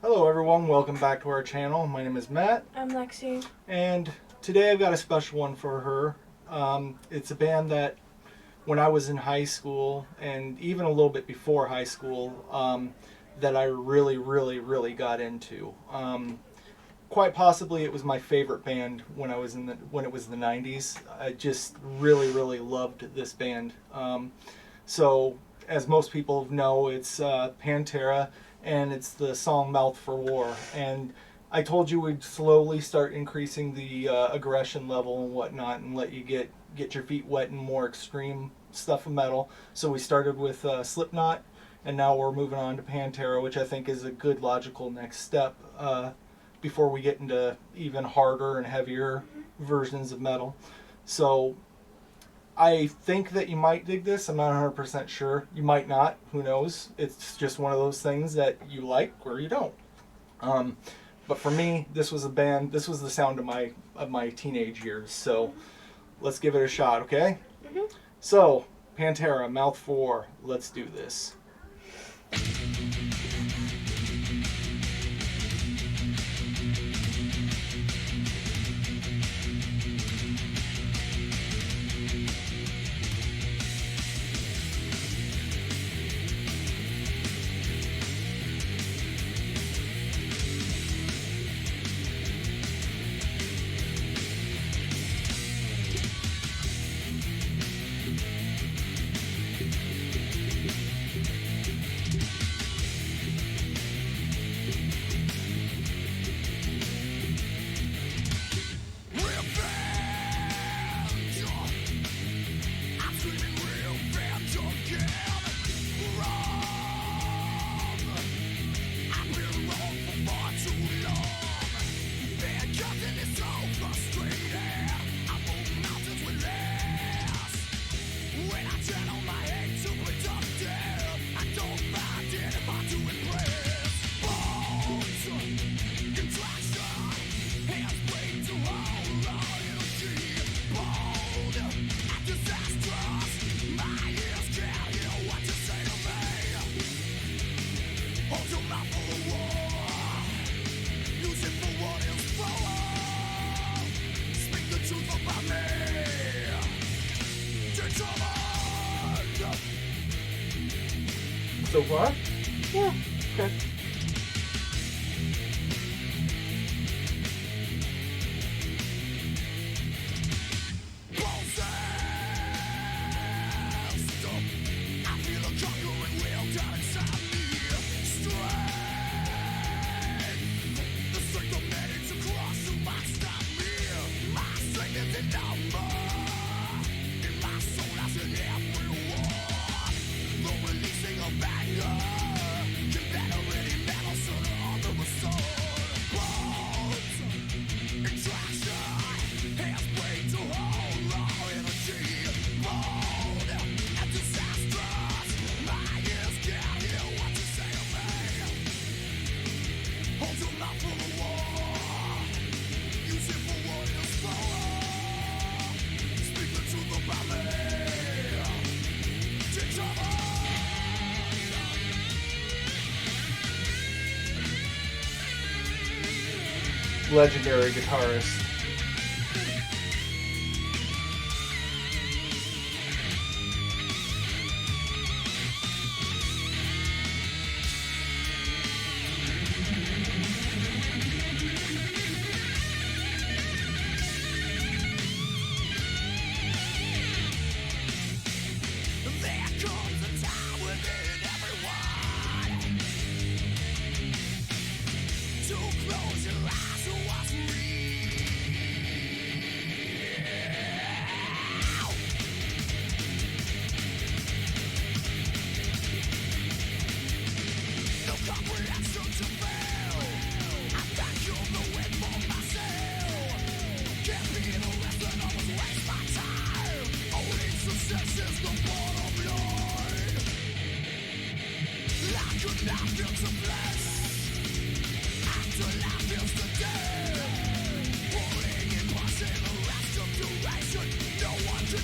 Hello everyone, welcome back to our channel. My name is Matt, I'm Lexi. and today I've got a special one for her. It's a band that when I was in high school, and even a little bit before high school, that I really got into. Quite possibly it was my favorite band when it was the 90s. I just really loved this band. So as most people know, it's Pantera, and it's the song Mouth for War. And I told you we'd slowly start increasing the aggression level and whatnot and let you get your feet wet in more extreme stuff of metal. So we started with Slipknot, and now we're moving on to Pantera, which I think is a good logical next step before we get into even harder and heavier versions of metal. So I think that you might dig this. I'm not 100% sure. You might not. Who knows? It's just one of those things that you like or you don't. But for me, this was a band. This was the sound of my teenage years. So let's give it a shot, okay? Mm-hmm. So Pantera, Mouth 4. Let's do this. So far? Yeah. Okay. Legendary guitarist.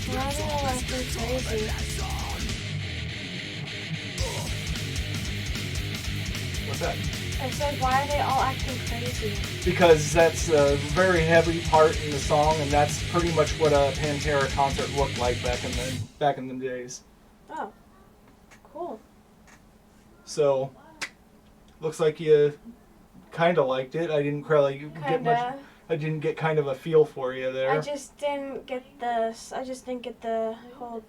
Why did I like this crazy? What's that? It's like, why are they all acting crazy? Because that's a very heavy part in the song, and that's pretty much what a Pantera concert looked like back in the days. Oh, cool. So, looks like you kind of liked it. I didn't really get much. Kinda. I didn't get kind of a feel for you there. I just didn't get this. I just didn't get the whole.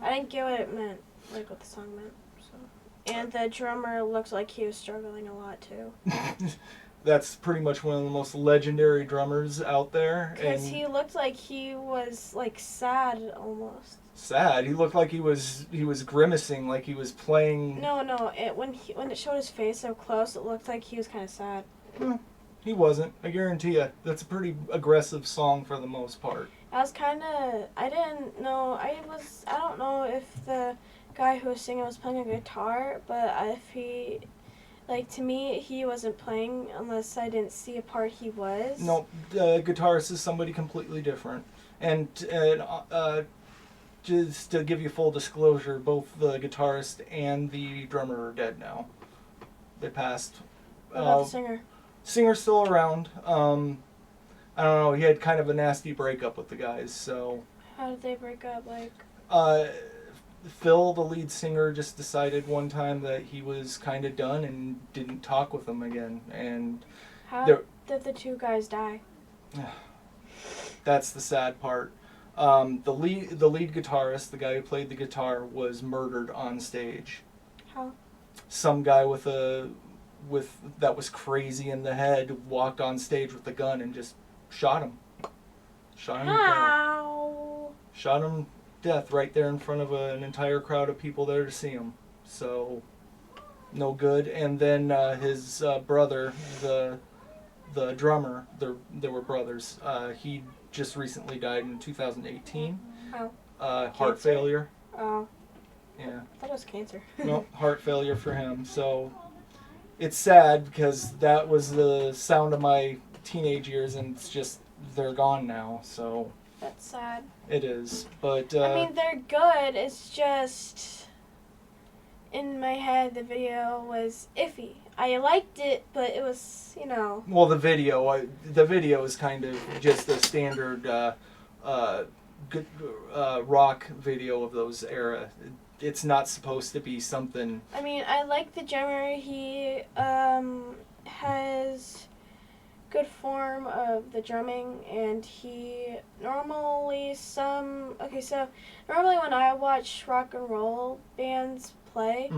I didn't get what it meant, like what the song meant. So. And the drummer looked like he was struggling a lot too. That's pretty much one of the most legendary drummers out there. Because he looked like he was like sad almost. Sad. He looked like he was grimacing, like he was playing. No. When it showed his face up close, it looked like he was kind of sad. He wasn't. I guarantee you. That's a pretty aggressive song for the most part. I was kind of. I didn't know. I don't know if the guy who was singing was playing a guitar, but if he. Like, to me, he wasn't playing unless I didn't see a part he was. No, the guitarist is somebody completely different. And just to give you full disclosure, both the guitarist and the drummer are dead now. They passed. What about the singer? Singer's still around. I don't know. He had kind of a nasty breakup with the guys, so. How did they break up? Like. Phil, the lead singer, just decided one time that he was kind of done and didn't talk with them again. And how did the two guys die? That's the sad part. The lead guitarist, the guy who played the guitar, was murdered on stage. How? Some guy that was crazy in the head walked on stage with a gun and just shot him. How? Shot him death right there in front of an entire crowd of people there to see him. So, no good. And then his brother, the drummer, they were brothers. He just recently died in 2018. Oh. Heart failure. Oh. Yeah. I thought it was cancer. No, heart failure for him. So, it's sad because that was the sound of my teenage years, and it's just they're gone now. So. That's sad. It is, but I mean, they're good. It's just in my head, the video was iffy. I liked it, but it was, Well, the video is kind of just a standard good rock video of those era. It's not supposed to be something. I mean, I like the drummer. He has good form of the drumming, and he normally when I watch rock and roll bands play,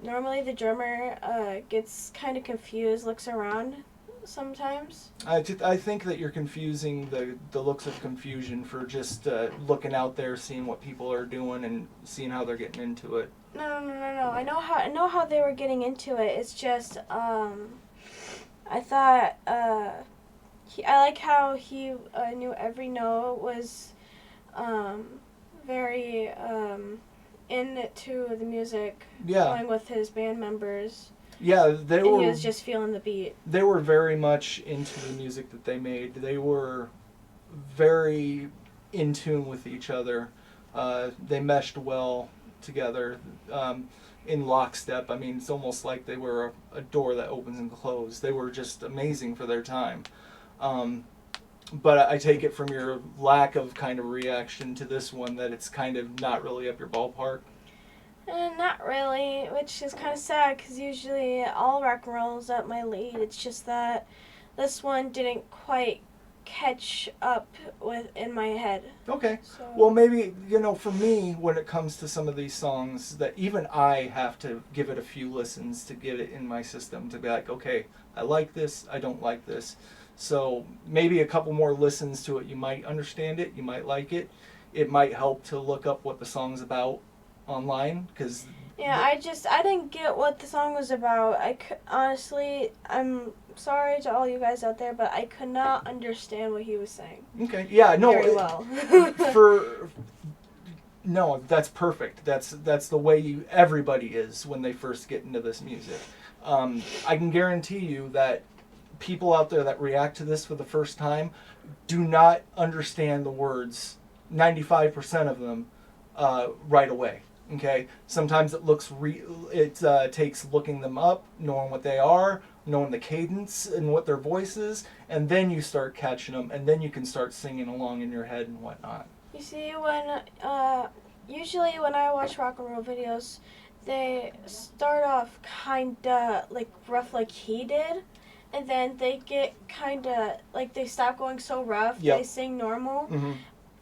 normally the drummer gets kind of confused, looks around sometimes. I think that you're confusing the looks of confusion for just looking out there, seeing what people are doing and seeing how they're getting into it. No. I know how they were getting into it. It's just I thought I like how he knew every note, was very into the music, going with his band members. Yeah, he was just feeling the beat. They were very much into the music that they made. They were very in tune with each other. They meshed well together. In lockstep. I mean, it's almost like they were a door that opens and closes. They were just amazing for their time. But I take it from your lack of kind of reaction to this one that it's kind of not really up your ballpark. Not really, which is kind of sad because usually all rock and roll is up my lead. It's just that this one didn't quite catch up in my head. Okay. So. Well, maybe, for me, when it comes to some of these songs, that even I have to give it a few listens to get it in my system to be like, okay, I like this, I don't like this. So maybe a couple more listens to it, you might understand it, you might like it. It might help to look up what the song's about online, because... Yeah, I didn't get what the song was about. Honestly, I'm sorry to all you guys out there, but I could not understand what he was saying. Okay, yeah, no, very well. No, that's perfect. That's the way everybody is when they first get into this music. I can guarantee you that people out there that react to this for the first time do not understand the words, 95% of them, right away. Okay, sometimes it takes looking them up, knowing what they are, knowing the cadence and what their voice is, and then you start catching them, and then you can start singing along in your head and whatnot. You see, usually when I watch rock and roll videos, they start off kinda like rough, like he did, and then they get kinda like they stop going so rough. Yep. They sing normal, Hmm.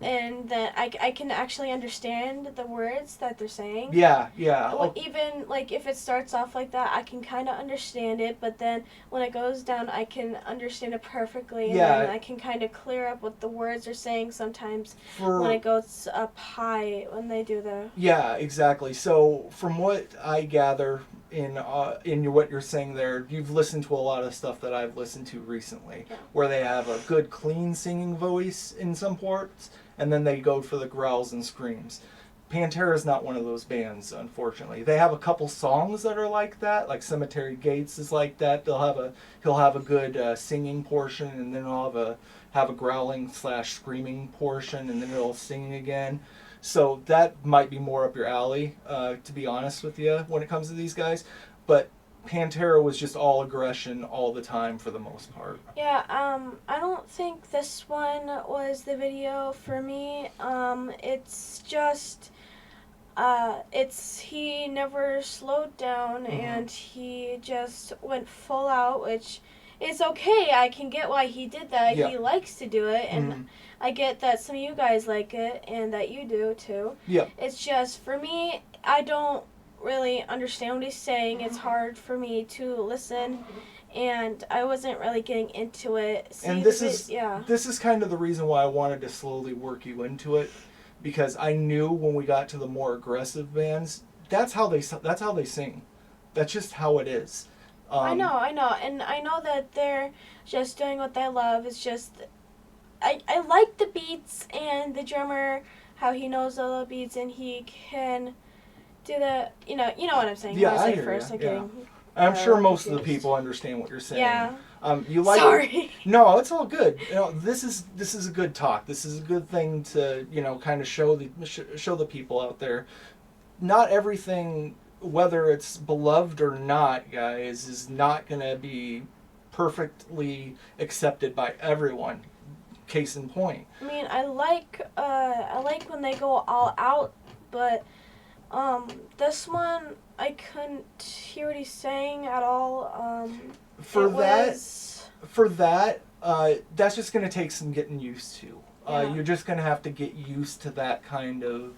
and then I can actually understand the words that they're saying. Yeah, yeah. Well, even like if it starts off like that, I can kind of understand it, but then when it goes down, I can understand it perfectly, and Yeah. then I can kind of clear up what the words are saying sometimes For when it goes up high when they do the. Yeah, exactly. So from what I gather in what you're saying there, you've listened to a lot of stuff that I've listened to recently, Yeah. where they have a good clean singing voice in some parts, and then they go for the growls and screams. Pantera is not one of those bands, unfortunately. They have a couple songs that are like that, like Cemetery Gates is like that. He'll have a good singing portion, and then he'll have a growling slash screaming portion, and then it'll sing again. So that might be more up your alley, to be honest with you, when it comes to these guys. But Pantera was just all aggression all the time for the most part. Yeah, I don't think this one was the video for me. It's just, he never slowed down and he just went full out, which is okay. I can get why he did that. Yeah. He likes to do it, and Mhm. I get that some of you guys like it and that you do too. Yeah. It's just, for me, I don't really understand what he's saying. It's hard for me to listen, and I wasn't really getting into it. And this is kind of the reason why I wanted to slowly work you into it, because I knew when we got to the more aggressive bands, that's how they sing. That's just how it is. I know, and I know that they're just doing what they love. It's just, I like the beats and the drummer, how he knows all the beats and he can do the, you know what I'm saying. Yeah, What I say hear first. ya, I'm yeah. getting, I'm sure most of the confused. people understand what you're saying. Yeah. You like Sorry. No, it's all good. You know, this is a good talk. This is a good thing to, kind of show the people out there. Not everything, whether it's beloved or not, guys, is not going to be perfectly accepted by everyone. Case in point. I mean, I like when they go all out, but this one I couldn't hear what he's saying at all. For Was, that, that's just going to take some getting used to. Yeah. You're just going to have to get used to that kind of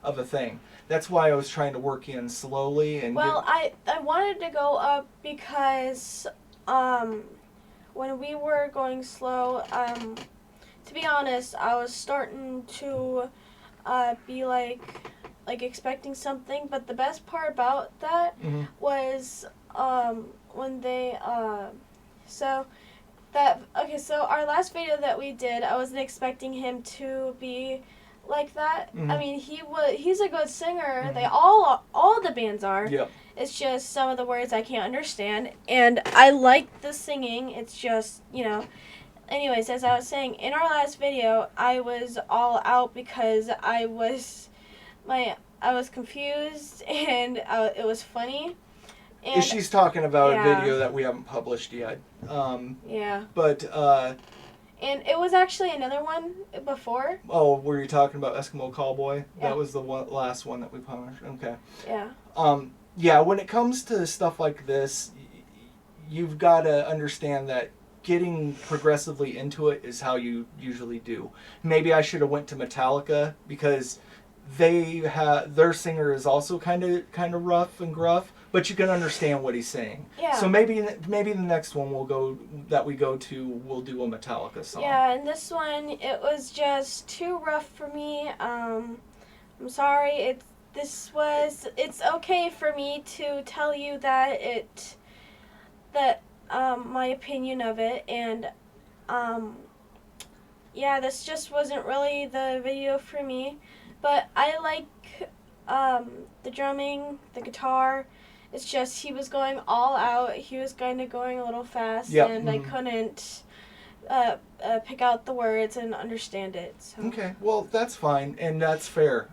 a thing. That's why I was trying to work in slowly and. well, I wanted to go up because when we were going slow, to be honest, I was starting to be like expecting something. But the best part about that Mhm. was when they so our last video that we did, I wasn't expecting him to be like that. Mhm. I mean, he's a good singer. Mhm. They all the bands are. Yep. It's just some of the words I can't understand, and I like the singing. It's just, Anyways, as I was saying, in our last video, I was all out because I was confused and it was funny. And She's talking about Yeah. a video that we haven't published yet. yeah, But and it was actually another one before. were you talking about Eskimo Callboy? Yeah. That was the last one that we published. Okay. Yeah. Yeah, when it comes to stuff like this, you've got to understand that getting progressively into it is how you usually do. Maybe I should have went to Metallica because their singer is also kind of rough and gruff, but you can understand what he's saying. Yeah. So maybe the next one we'll do a Metallica song. Yeah, and this one, it was just too rough for me. I'm sorry. It's okay for me to tell you that my opinion of it, and this just wasn't really the video for me. But I like the drumming, the guitar. It's just he was going all out. He was kind of going a little fast, Yep. and I couldn't pick out the words and understand it. So. Okay, well that's fine and that's fair.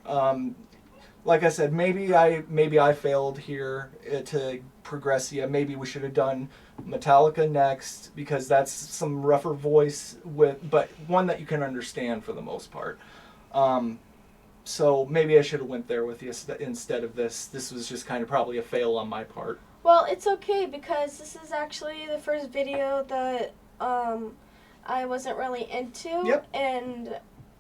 like I said, maybe I failed here to Progressia. Maybe we should have done Metallica next because that's some rougher voice but one that you can understand for the most part. So maybe I should have went there with you instead of this. This was just kind of probably a fail on my part. Well, it's okay because this is actually the first video that I wasn't really into. Yep. And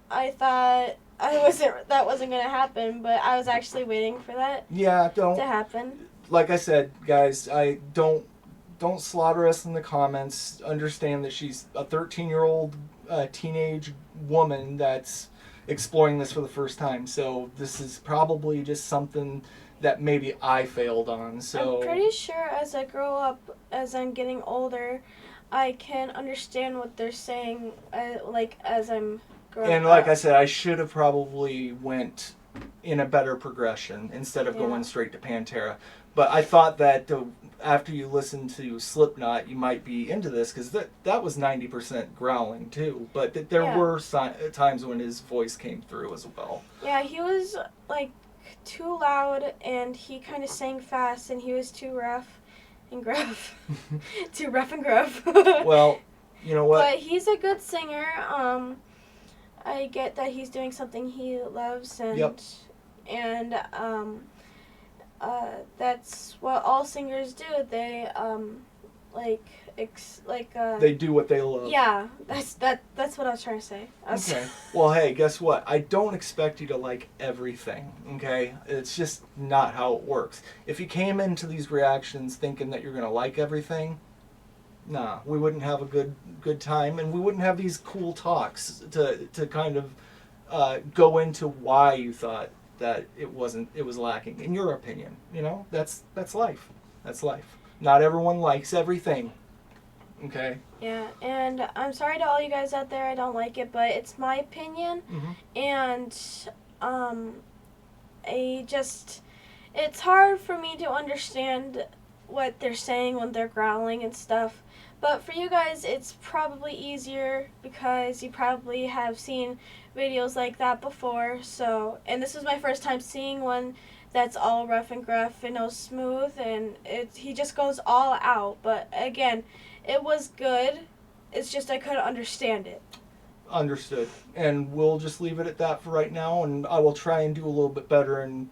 I thought that wasn't gonna happen, but I was actually waiting for that to happen. Like I said, guys, I don't slaughter us in the comments. Understand that she's a 13-year-old teenage woman that's exploring this for the first time. So this is probably just something that maybe I failed on. So I'm pretty sure as I grow up, as I'm getting older, I can understand what they're saying. Like as I'm growing up. And like I said, I should have probably went in a better progression instead of going straight to Pantera. But I thought that after you listen to Slipknot, you might be into this because that was 90% growling too. But there were times when his voice came through as well. Yeah, he was like too loud and he kind of sang fast and he was too rough and gruff. Too rough and gruff. Well, you know what? But he's a good singer. I get that he's doing something he loves and that's what all singers do. They they do what they love. Yeah, that's what I was trying to say. Okay. Well, hey, guess what? I don't expect you to like everything, okay? It's just not how it works. If you came into these reactions thinking that you're going to like everything, nah, we wouldn't have a good time, and we wouldn't have these cool talks to kind of go into why you thought that it was lacking in your opinion. You know, that's life. That's life. Not everyone likes everything. Okay. Yeah, and I'm sorry to all you guys out there. I don't like it, but it's my opinion, and it's hard for me to understand what they're saying when they're growling and stuff. But for you guys, it's probably easier because you probably have seen videos like that before. So, and this was my first time seeing one that's all rough and gruff and no smooth, and he just goes all out. But again, it was good. It's just I couldn't understand it. Understood. And we'll just leave it at that for right now, and I will try and do a little bit better in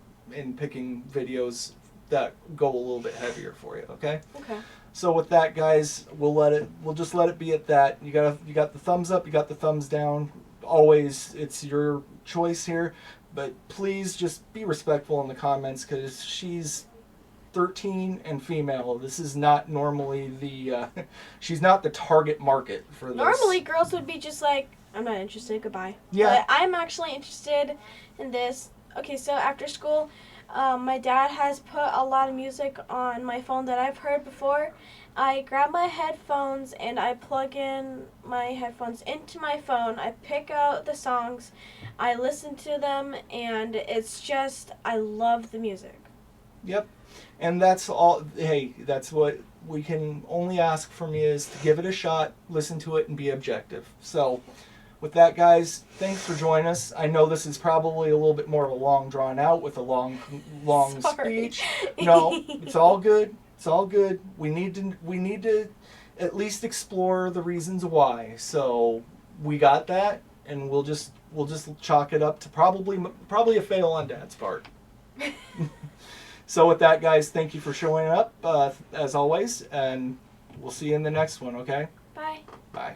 picking videos that go a little bit heavier for you, okay? Okay. So with that, guys, we'll just let it be at that. You got the thumbs up, you got the thumbs down. Always, it's your choice here, but please just be respectful in the comments because she's 13 and female. This is not normally she's not the target market for this. Normally, girls would be just like, I'm not interested, goodbye. Yeah. But I'm actually interested in this. Okay, so after school, my dad has put a lot of music on my phone that I've heard before. I grab my headphones and I plug in my headphones into my phone. I pick out the songs, I listen to them, and it's just, I love the music. Yep. And that's all. Hey, that's what we can only ask from you is to give it a shot, listen to it, and be objective. So with that, guys, thanks for joining us. I know this is probably a little bit more of a long drawn out with a long speech. No, it's all good. It's all good. We need to at least explore the reasons why. So we got that, and we'll just chalk it up to probably a fail on Dad's part. So with that, guys, thank you for showing up as always, and we'll see you in the next one. Okay. Bye. Bye.